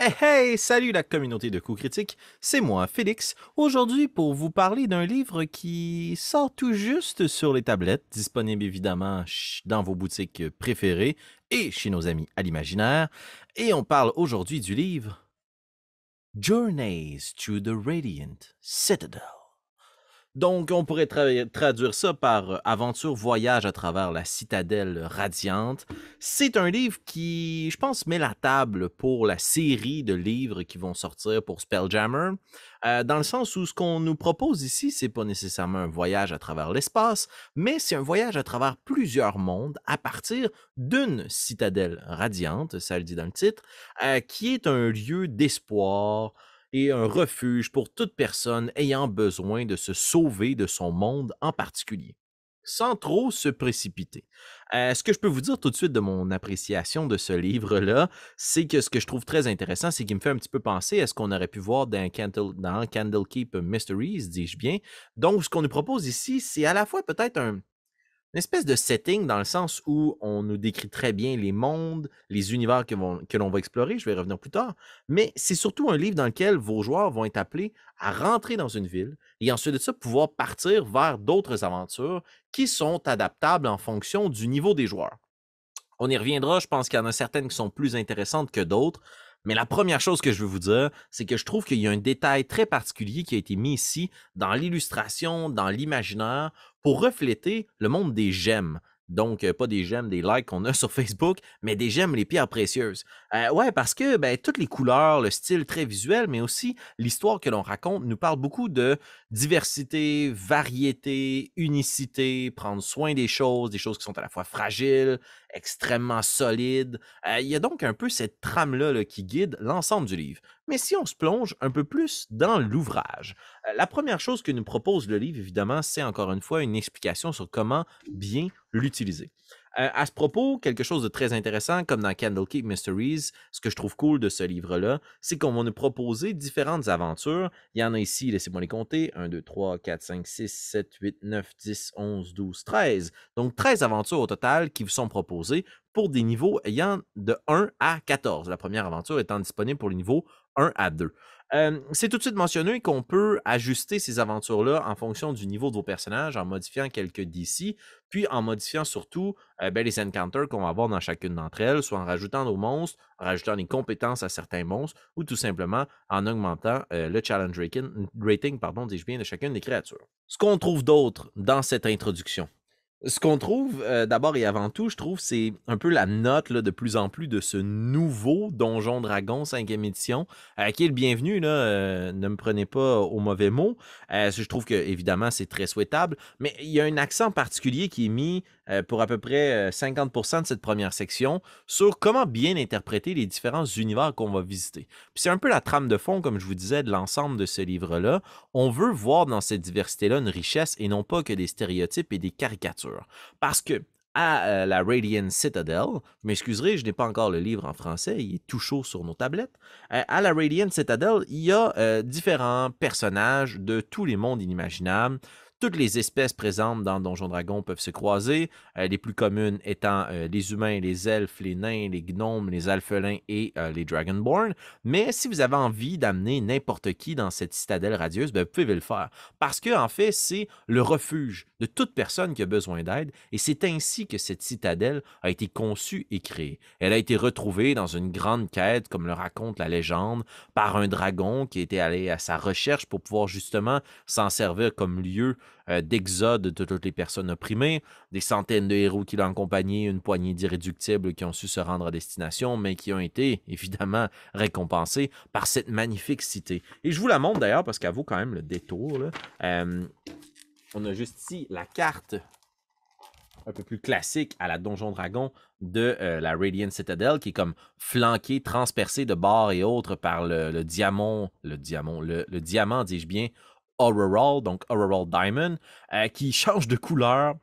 Hey hey! Salut la communauté de coups critiques, c'est moi, Félix, aujourd'hui pour vous parler d'un livre qui sort tout juste sur les tablettes, disponible évidemment dans vos boutiques préférées et chez nos amis à l'imaginaire, et on parle aujourd'hui du livre Journeys to the Radiant Citadel. Donc, on pourrait traduire ça par Aventure voyage à travers la citadelle radiante. C'est un livre qui, je pense, met la table pour la série de livres qui vont sortir pour Spelljammer, dans le sens où ce qu'on nous propose ici, c'est pas nécessairement un voyage à travers l'espace, mais c'est un voyage à travers plusieurs mondes à partir d'une citadelle radiante, ça le dit dans le titre, qui est un lieu d'espoir, et un refuge pour toute personne ayant besoin de se sauver de son monde en particulier, sans trop se précipiter. Ce que je peux vous dire tout de suite de mon appréciation de ce livre-là, c'est que ce que je trouve très intéressant, c'est qu'il me fait un petit peu penser à ce qu'on aurait pu voir dans Candlekeep Mysteries, dis-je bien. Donc, ce qu'on nous propose ici, c'est à la fois peut-être une espèce de setting dans le sens où on nous décrit très bien les mondes, les univers que l'on va explorer, je vais y revenir plus tard, mais c'est surtout un livre dans lequel vos joueurs vont être appelés à rentrer dans une ville et ensuite de ça pouvoir partir vers d'autres aventures qui sont adaptables en fonction du niveau des joueurs. On y reviendra, je pense qu'il y en a certaines qui sont plus intéressantes que d'autres, mais la première chose que je veux vous dire, c'est que je trouve qu'il y a un détail très particulier qui a été mis ici dans l'illustration, dans l'imaginaire, pour refléter le monde des gemmes. Donc, pas des gemmes, des likes qu'on a sur Facebook, mais des gemmes, les pierres précieuses. Ouais, parce que toutes les couleurs, le style très visuel, mais aussi l'histoire que l'on raconte nous parle beaucoup de diversité, variété, unicité, prendre soin des choses qui sont à la fois fragiles, extrêmement solides. Il y a donc un peu cette trame-là là, qui guide l'ensemble du livre. Mais si on se plonge un peu plus dans l'ouvrage, la première chose que nous propose le livre, évidemment, c'est encore une fois une explication sur comment bien l'utiliser. À ce propos, quelque chose de très intéressant, comme dans Candlekeep Mysteries, ce que je trouve cool de ce livre-là, c'est qu'on va nous proposer différentes aventures. Il y en a ici, laissez-moi les compter, 1, 2, 3, 4, 5, 6, 7, 8, 9, 10, 11, 12, 13. Donc 13 aventures au total qui vous sont proposées pour des niveaux ayant de 1 à 14. La première aventure étant disponible pour le niveau 1 à 2. C'est tout de suite mentionné qu'on peut ajuster ces aventures-là en fonction du niveau de vos personnages, en modifiant quelques DC, puis en modifiant surtout les encounters qu'on va avoir dans chacune d'entre elles, soit en rajoutant nos monstres, en rajoutant des compétences à certains monstres, ou tout simplement en augmentant le challenge rating, dis-je bien, de chacune des créatures. Ce qu'on trouve d'autre dans cette introduction, ce qu'on trouve, d'abord et avant tout, je trouve, c'est un peu la note là, de plus en plus de ce nouveau Donjon Dragon 5e édition, qui est le bienvenu, là, ne me prenez pas au mauvais mot. Je trouve que, évidemment, c'est très souhaitable, mais il y a un accent particulier qui est mis pour à peu près 50% de cette première section sur comment bien interpréter les différents univers qu'on va visiter. Puis c'est un peu la trame de fond, comme je vous disais, de l'ensemble de ce livre-là. On veut voir dans cette diversité-là une richesse et non pas que des stéréotypes et des caricatures. Parce que à la Radiant Citadel, vous m'excuserez, je n'ai pas encore le livre en français, il est tout chaud sur nos tablettes. À la Radiant Citadel, il y a différents personnages de tous les mondes inimaginables. Toutes les espèces présentes dans Donjon Dragon peuvent se croiser, les plus communes étant les humains, les elfes, les nains, les gnomes, les alphelins et les Dragonborn. Mais si vous avez envie d'amener n'importe qui dans cette citadelle radieuse, vous pouvez le faire. Parce que, en fait, c'est le refuge de toute personne qui a besoin d'aide, et c'est ainsi que cette citadelle a été conçue et créée. Elle a été retrouvée dans une grande quête, comme le raconte la légende, par un dragon qui était allé à sa recherche pour pouvoir justement s'en servir comme lieu d'exode de toutes les personnes opprimées, des centaines de héros qui l'ont accompagné, une poignée d'irréductibles qui ont su se rendre à destination, mais qui ont été évidemment récompensés par cette magnifique cité. Et je vous la montre d'ailleurs parce qu'elle vaut quand même le détour. Là. On a juste ici la carte un peu plus classique à la Donjon Dragon de la Radiant Citadel, qui est comme flanquée, transpercée de bords et autres par le diamant, le diamant, dis-je bien, Auroral, donc Auroral Diamond, qui change de couleur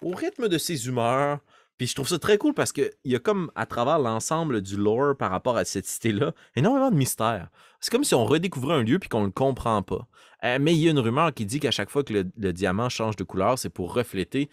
au rythme de ses humeurs. Puis je trouve ça très cool parce qu'il y a comme, à travers l'ensemble du lore par rapport à cette cité-là, énormément de mystères. C'est comme si on redécouvrait un lieu puis qu'on ne le comprend pas. Mais il y a une rumeur qui dit qu'à chaque fois que le diamant change de couleur, c'est pour refléter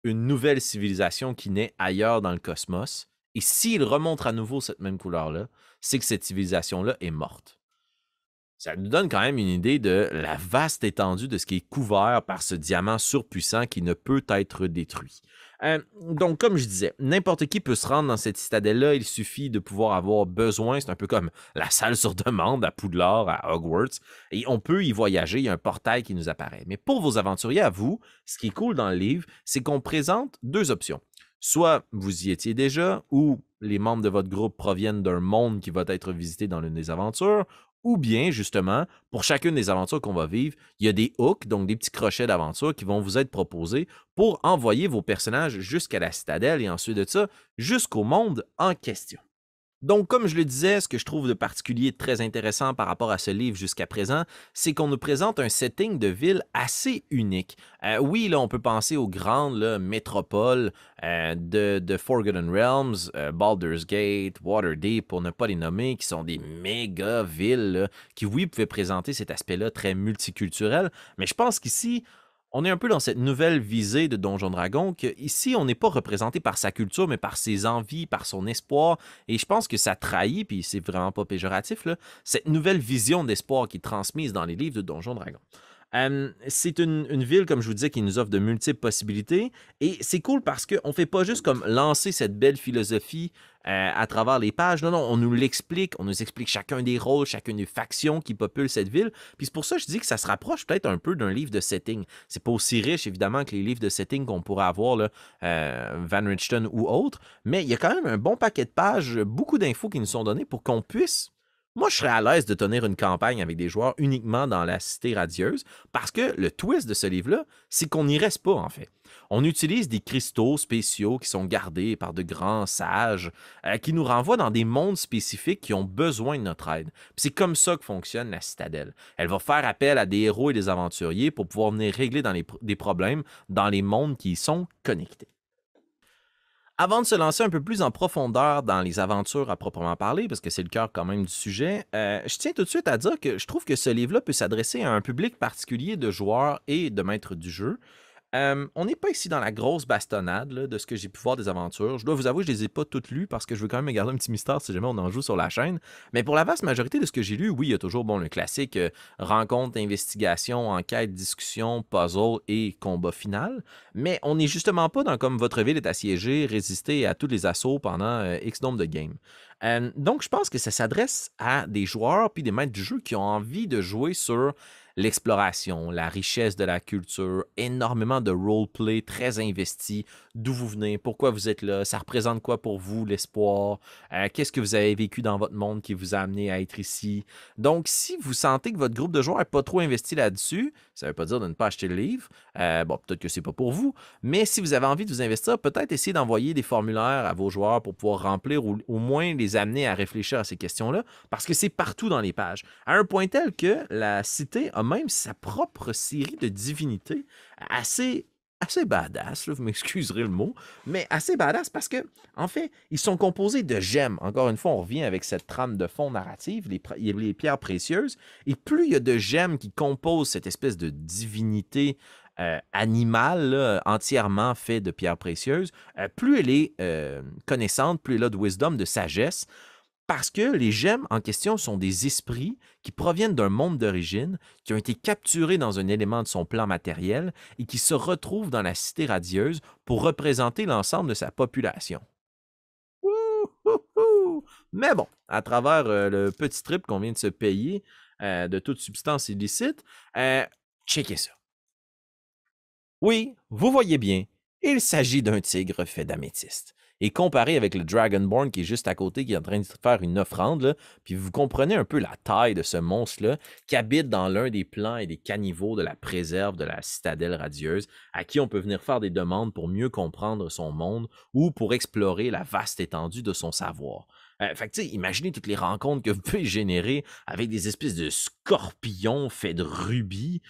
une nouvelle civilisation qui naît ailleurs dans le cosmos Et s'il remontre à nouveau cette même couleur-là, c'est que cette civilisation-là est morte. Ça nous donne quand même une idée de la vaste étendue de ce qui est couvert par ce diamant surpuissant qui ne peut être détruit. Donc, comme je disais, n'importe qui peut se rendre dans cette citadelle-là. Il suffit de pouvoir avoir besoin. C'est un peu comme la salle sur demande à Poudlard, à Hogwarts. Et on peut y voyager. Il y a un portail qui nous apparaît. Mais pour vos aventuriers, à vous, ce qui est cool dans le livre, c'est qu'on présente deux options. Soit vous y étiez déjà, ou les membres de votre groupe proviennent d'un monde qui va être visité dans l'une des aventures, ou bien, justement, pour chacune des aventures qu'on va vivre, il y a des hooks, donc des petits crochets d'aventure qui vont vous être proposés pour envoyer vos personnages jusqu'à la citadelle et ensuite de ça, jusqu'au monde en question. Donc, comme je le disais, ce que je trouve de particulier très intéressant par rapport à ce livre jusqu'à présent, c'est qu'on nous présente un setting de ville assez unique. Oui, là, on peut penser aux grandes là, métropoles de Forgotten Realms, Baldur's Gate, Waterdeep, pour ne pas les nommer, qui sont des méga villes là, qui, oui, pouvaient présenter cet aspect-là très multiculturel, mais je pense qu'ici, on est un peu dans cette nouvelle visée de Donjon Dragon, que ici, on n'est pas représenté par sa culture, mais par ses envies, par son espoir. Et je pense que ça trahit, puis c'est vraiment pas péjoratif, là, cette nouvelle vision d'espoir qui est transmise dans les livres de Donjon Dragon. C'est une ville, comme je vous disais, qui nous offre de multiples possibilités. Et c'est cool parce qu'on ne fait pas juste comme lancer cette belle philosophie à travers les pages. Non, non, on nous l'explique. On nous explique chacun des rôles, chacune des factions qui populent cette ville. Puis c'est pour ça que je dis que ça se rapproche peut-être un peu d'un livre de setting. C'est pas aussi riche, évidemment, que les livres de setting qu'on pourrait avoir, là, Van Richten ou autres. Mais il y a quand même un bon paquet de pages, beaucoup d'infos qui nous sont données pour qu'on puisse moi, je serais à l'aise de tenir une campagne avec des joueurs uniquement dans la Cité radieuse parce que le twist de ce livre-là, c'est qu'on n'y reste pas, en fait. On utilise des cristaux spéciaux qui sont gardés par de grands sages qui nous renvoient dans des mondes spécifiques qui ont besoin de notre aide. C'est comme ça que fonctionne la citadelle. Elle va faire appel à des héros et des aventuriers pour pouvoir venir régler des problèmes dans les mondes qui y sont connectés. Avant de se lancer un peu plus en profondeur dans les aventures à proprement parler, parce que c'est le cœur quand même du sujet, je tiens tout de suite à dire que je trouve que ce livre-là peut s'adresser à un public particulier de joueurs et de maîtres du jeu. On n'est pas ici dans la grosse bastonnade là, de ce que j'ai pu voir des aventures. Je dois vous avouer, je les ai pas toutes lues parce que je veux quand même me garder un petit mystère si jamais on en joue sur la chaîne. Mais pour la vaste majorité de ce que j'ai lu, oui, il y a toujours bon, le classique rencontre, investigation, enquête, discussion, puzzle et combat final. Mais on n'est justement pas dans comme votre ville est assiégée, résister à tous les assauts pendant X nombre de games. Donc, je pense que ça s'adresse à des joueurs puis des maîtres du jeu qui ont envie de jouer sur l'exploration, la richesse de la culture, énormément de roleplay très investi, d'où vous venez, pourquoi vous êtes là, ça représente quoi pour vous, l'espoir, qu'est-ce que vous avez vécu dans votre monde qui vous a amené à être ici. Donc, si vous sentez que votre groupe de joueurs n'est pas trop investi là-dessus, ça ne veut pas dire de ne pas acheter le livre, bon, peut-être que c'est pas pour vous, mais si vous avez envie de vous investir, peut-être essayer d'envoyer des formulaires à vos joueurs pour pouvoir remplir ou au moins les amener à réfléchir à ces questions-là, parce que c'est partout dans les pages. À un point tel que la cité a même sa propre série de divinités assez badass, là, vous m'excuserez le mot, mais assez badass parce que, en fait, ils sont composés de gemmes. Encore une fois, on revient avec cette trame de fond narrative, les pierres précieuses, et plus il y a de gemmes qui composent cette espèce de divinité animale, là, entièrement fait de pierres précieuses, plus elle est connaissante, plus elle a de wisdom, de sagesse, parce que les gemmes en question sont des esprits qui proviennent d'un monde d'origine, qui ont été capturés dans un élément de son plan matériel et qui se retrouvent dans la cité radieuse pour représenter l'ensemble de sa population. Ouh! Mais bon, à travers le petit trip qu'on vient de se payer de toute substance illicite, checkez ça. Oui, vous voyez bien, il s'agit d'un tigre fait d'améthyste. Et comparé avec le Dragonborn qui est juste à côté, qui est en train de faire une offrande, là, puis vous comprenez un peu la taille de ce monstre-là, qui habite dans l'un des plans et des caniveaux de la préserve de la citadelle radieuse, à qui on peut venir faire des demandes pour mieux comprendre son monde ou pour explorer la vaste étendue de son savoir. Fait que, tu sais, imaginez toutes les rencontres que vous pouvez générer avec des espèces de scorpions faits de rubis,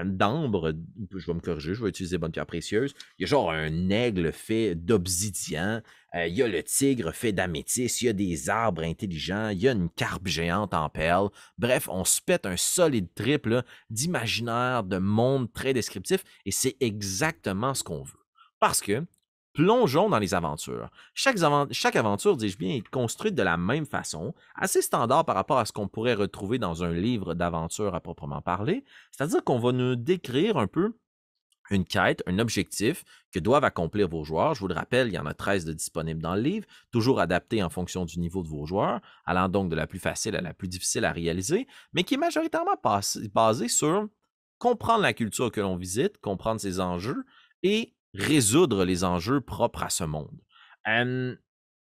d'ambre, je vais me corriger, je vais utiliser bonne pierre précieuse. Il y a genre un aigle fait d'obsidian, il y a le tigre fait d'améthyste, il y a des arbres intelligents, il y a une carpe géante en perles. Bref, on se pète un solide trip là, d'imaginaire, de monde très descriptif, et c'est exactement ce qu'on veut. Parce que Plongeons dans les aventures. Chaque aventure, dis-je bien, est construite de la même façon, assez standard par rapport à ce qu'on pourrait retrouver dans un livre d'aventure à proprement parler, c'est-à-dire qu'on va nous décrire un peu une quête, un objectif que doivent accomplir vos joueurs. Je vous le rappelle, il y en a 13 de disponibles dans le livre, toujours adaptés en fonction du niveau de vos joueurs, allant donc de la plus facile à la plus difficile à réaliser, mais qui est majoritairement basé sur comprendre la culture que l'on visite, comprendre ses enjeux et résoudre les enjeux propres à ce monde. Euh,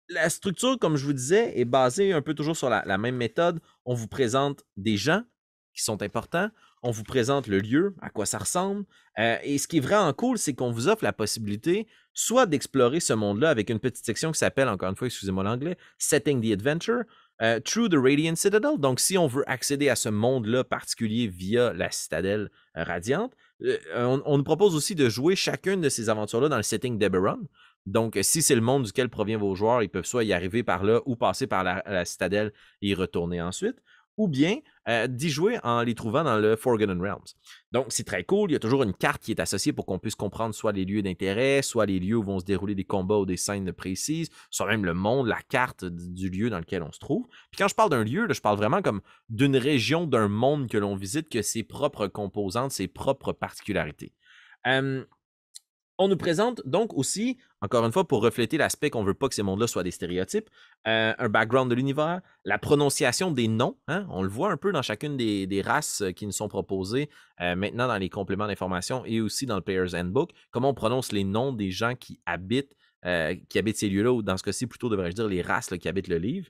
la structure, comme je vous disais, est basée un peu toujours sur la même méthode. On vous présente des gens qui sont importants. On vous présente le lieu, à quoi ça ressemble. Et ce qui est vraiment cool, c'est qu'on vous offre la possibilité soit d'explorer ce monde-là avec une petite section qui s'appelle, encore une fois, excusez-moi l'anglais, Setting the Adventure, Through the Radiant Citadel. Donc, si on veut accéder à ce monde-là particulier via la citadelle radiante, on nous propose aussi de jouer chacune de ces aventures-là dans le setting d'Eberron. Donc, si c'est le monde duquel proviennent vos joueurs, ils peuvent soit y arriver par là ou passer par la citadelle et y retourner ensuite, ou bien d'y jouer en les trouvant dans le Forgotten Realms. Donc, c'est très cool. Il y a toujours une carte qui est associée pour qu'on puisse comprendre soit les lieux d'intérêt, soit les lieux où vont se dérouler des combats ou des scènes précises, soit même le monde, la carte du lieu dans lequel on se trouve. Puis quand je parle d'un lieu, là, je parle vraiment comme d'une région, d'un monde que l'on visite, que ses propres composantes, ses propres particularités. On nous présente donc aussi, encore une fois, pour refléter l'aspect qu'on ne veut pas que ces mondes-là soient des stéréotypes, un background de l'univers, la prononciation des noms. Hein, on le voit un peu dans chacune des races qui nous sont proposées maintenant dans les compléments d'information et aussi dans le Player's Handbook. Comment on prononce les noms des gens qui habitent ces lieux-là, ou dans ce cas-ci, plutôt devrais-je dire les races là, qui habitent le livre.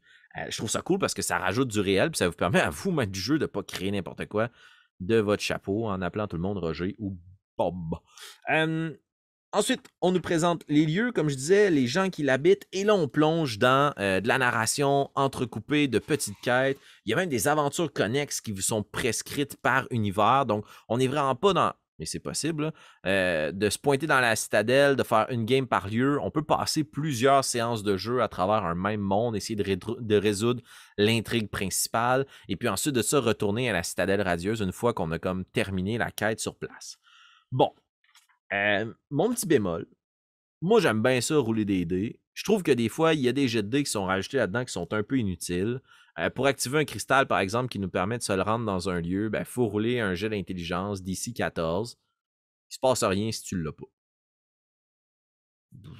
Je trouve ça cool parce que ça rajoute du réel, puis ça vous permet à vous, maître du jeu, de ne pas créer n'importe quoi de votre chapeau en appelant tout le monde Roger ou Bob. Ensuite, on nous présente les lieux, comme je disais, les gens qui l'habitent, et là, on plonge dans de la narration entrecoupée de petites quêtes. Il y a même des aventures connexes qui vous sont prescrites par univers, donc on n'est vraiment pas dans, mais c'est possible, de se pointer dans la citadelle, de faire une game par lieu. On peut passer plusieurs séances de jeu à travers un même monde, essayer de résoudre l'intrigue principale, et puis ensuite de ça, retourner à la citadelle radieuse une fois qu'on a comme terminé la quête sur place. Bon. Mon petit bémol, moi j'aime bien ça rouler des dés. Je trouve que des fois, il y a des jets de dés qui sont rajoutés là-dedans qui sont un peu inutiles. Pour activer un cristal, par exemple, qui nous permet de se le rendre dans un lieu, il faut rouler un jet d'intelligence d'ici 14. Il se passe rien si tu ne l'as pas.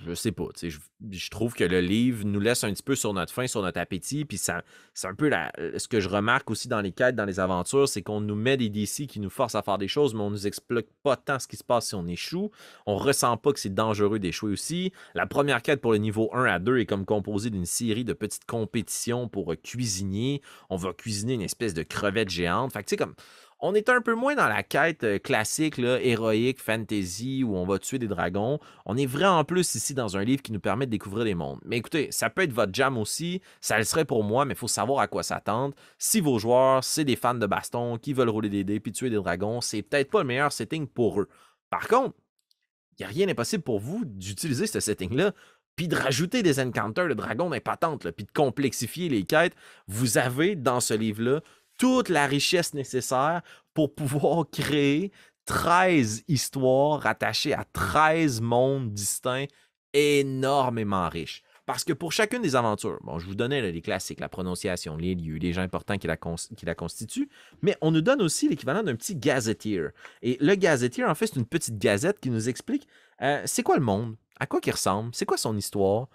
Je sais pas, tu sais, je trouve que le livre nous laisse un petit peu sur notre faim, sur notre appétit, puis c'est un peu ce que je remarque aussi dans les quêtes, dans les aventures, c'est qu'on nous met des défis qui nous forcent à faire des choses, mais on nous explique pas tant ce qui se passe si on échoue. On ressent pas que c'est dangereux d'échouer aussi. La première quête pour le niveau 1 à 2 est comme composée d'une série de petites compétitions pour cuisiner. On va cuisiner une espèce de crevette géante. Fait que tu sais, comme on est un peu moins dans la quête classique, là, héroïque, fantasy, où on va tuer des dragons. On est vraiment plus ici dans un livre qui nous permet de découvrir des mondes. Mais écoutez, ça peut être votre jam aussi, ça le serait pour moi, mais il faut savoir à quoi s'attendre. Si vos joueurs, c'est des fans de baston, qui veulent rouler des dés puis tuer des dragons, c'est peut-être pas le meilleur setting pour eux. Par contre, il n'y a rien d'impossible pour vous d'utiliser ce setting-là, puis de rajouter des encounters de dragons impatentes, puis de complexifier les quêtes. Vous avez dans ce livre-là toute la richesse nécessaire pour pouvoir créer 13 histoires rattachées à 13 mondes distincts énormément riches. Parce que pour chacune des aventures, bon, je vous donnais là, les classiques, la prononciation, les lieux, les gens importants qui la constituent, mais on nous donne aussi l'équivalent d'un petit gazetteer. Et le gazetteer, en fait, c'est une petite gazette qui nous explique c'est quoi le monde, à quoi il ressemble, c'est quoi son histoire,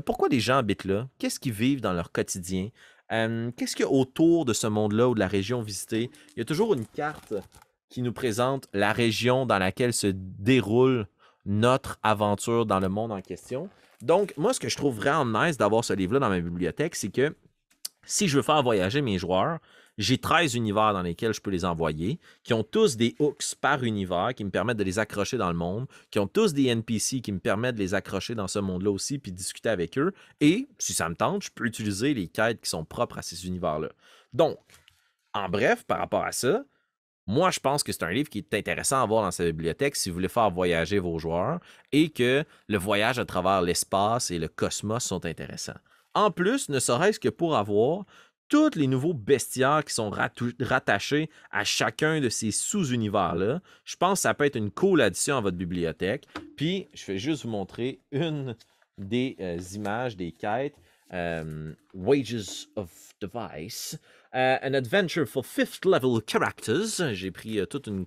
pourquoi les gens habitent là, qu'est-ce qu'ils vivent dans leur quotidien, qu'est-ce qu'il y a autour de ce monde-là ou de la région visitée. Il y a toujours une carte qui nous présente la région dans laquelle se déroule notre aventure dans le monde en question. Donc, moi, ce que je trouve vraiment nice d'avoir ce livre-là dans ma bibliothèque, c'est que si je veux faire voyager mes joueurs, j'ai 13 univers dans lesquels je peux les envoyer, qui ont tous des hooks par univers qui me permettent de les accrocher dans le monde, qui ont tous des NPC qui me permettent de les accrocher dans ce monde-là aussi, puis de discuter avec eux. Et, si ça me tente, je peux utiliser les quêtes qui sont propres à ces univers-là. Donc, en bref, par rapport à ça, moi, je pense que c'est un livre qui est intéressant à avoir dans sa bibliothèque si vous voulez faire voyager vos joueurs et que le voyage à travers l'espace et le cosmos sont intéressants. En plus, ne serait-ce que pour avoir tous les nouveaux bestiaires qui sont rattachés à chacun de ces sous-univers-là. Je pense que ça peut être une cool addition à votre bibliothèque. Puis, je vais juste vous montrer une des images, des quêtes. Wages of Device. An adventure for fifth level characters. J'ai pris toute une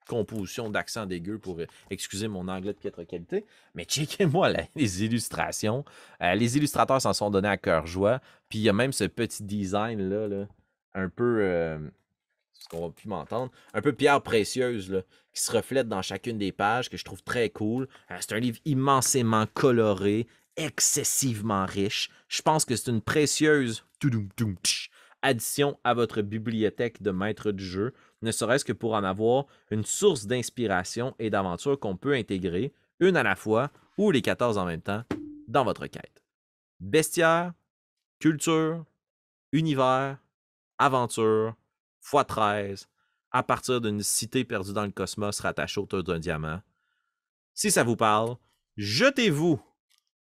composition d'accent dégueu pour excuser mon anglais de piètre qualité. Mais checkez-moi les illustrations. Les illustrateurs s'en sont donnés à cœur joie. Puis il y a même ce petit design-là, là, un peu... ce qu'on va plus m'entendre, un peu pierre précieuse là, qui se reflète dans chacune des pages, que je trouve très cool. C'est un livre immensément coloré, excessivement riche. Je pense que c'est une précieuse addition à votre bibliothèque de maître du jeu, ne serait-ce que pour en avoir une source d'inspiration et d'aventure qu'on peut intégrer, une à la fois, ou les 14 en même temps, dans votre quête. Bestiaire, culture, univers, aventure, x13, à partir d'une cité perdue dans le cosmos rattachée autour d'un diamant. Si ça vous parle, jetez-vous,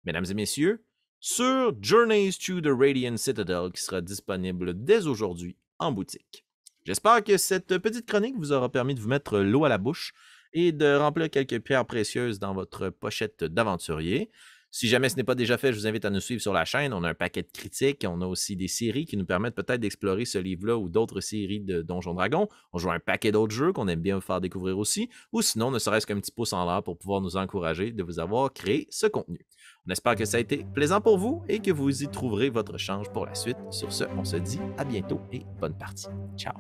mesdames et messieurs, sur Journeys to the Radiant Citadel qui sera disponible dès aujourd'hui en boutique. J'espère que cette petite chronique vous aura permis de vous mettre l'eau à la bouche et de remplir quelques pierres précieuses dans votre pochette d'aventurier. Si jamais ce n'est pas déjà fait, je vous invite à nous suivre sur la chaîne. On a un paquet de critiques. On a aussi des séries qui nous permettent peut-être d'explorer ce livre-là ou d'autres séries de Donjons Dragons. On joue un paquet d'autres jeux qu'on aime bien vous faire découvrir aussi. Ou sinon, ne serait-ce qu'un petit pouce en l'air pour pouvoir nous encourager de vous avoir créé ce contenu. On espère que ça a été plaisant pour vous et que vous y trouverez votre change pour la suite. Sur ce, on se dit à bientôt et bonne partie. Ciao!